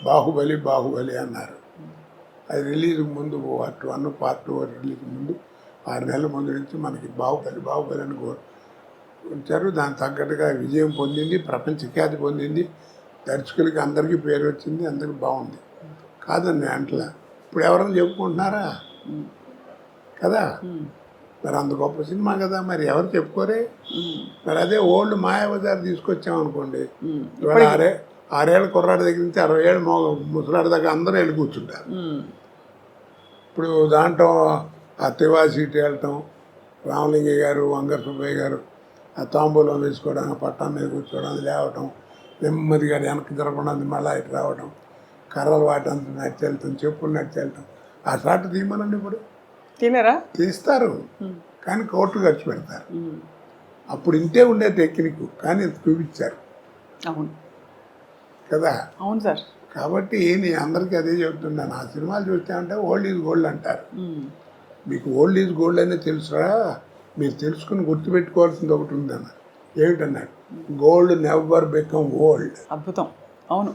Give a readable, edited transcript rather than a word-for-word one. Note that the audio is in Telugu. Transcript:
బాహుబలి బాహుబలి అన్నారు. అది రిలీజ్ ముందు పార్ట్ 1 పార్ట్ 2 రిలీజ్ ముందు 6 నెలల ముందు నుంచి మనకి బాహుబలి బాహుబలి అని ఉంచారు. దానికి తగ్గట్టుగా విజయం పొందింది, ప్రపంచ ఖ్యాతి పొందింది, దర్శకులకి అందరికీ పేరు వచ్చింది, అందరికీ బాగుంది. కాదండి అంటలా. ఇప్పుడు ఎవరైనా చెప్పుకుంటున్నారా కదా? మరి అంత గొప్ప సినిమా కదా, మరి ఎవరు చెప్పుకోరే? మరి అదే ఓల్డ్ మాయాబజార్ తీసుకొచ్చామనుకోండి, ఇవాళ 6 ఏళ్ళ కుర్రాడి దగ్గర నుంచి 60 ఏళ్ళ ముసలాడి దాకా అందరూ వెళ్ళి కూర్చుంటారు. ఇప్పుడు దాంట్లో ఆ తివా సీట్ వెళ్ళటం, రామలింగయ్య గారు, వంగర సుబ్బయ్య గారు ఆ తాంబూలం వేసుకోవడం, పట్టం మీద కూర్చోవడం, లేవటం, నెమ్మదిగా వెనక్కి తిరగకుండా మళ్ళీ ఇటు రావడం, కర్రలు వాటంతా నడిచి వెళ్తాం, చెప్పులు నడిచి వెళ్తాం. ఆ షాట్ తీయమనండి. ఇప్పుడు తినరా? తీస్తారు, కానీ కోట్లు ఖర్చు పెడతారు. అప్పుడు ఇంతే ఉండే టెక్నిక్, కానీ చూపించారు. అవును కదా? అవును సార్. కాబట్టి నేను అందరికీ అదే చెబుతున్నాను. ఆ సినిమాలు చూస్తే అంటే ఓల్డ్ ఈజ్ గోల్డ్ అంటారు. మీకు ఓల్డ్ ఈజ్ గోల్డ్ అనేది తెలుసురా? మీరు తెలుసుకుని గుర్తుపెట్టుకోవాల్సింది ఒకటి ఉందన్న. ఏమిటన్నాడు? Gold never become old. అద్భుతం. అవును.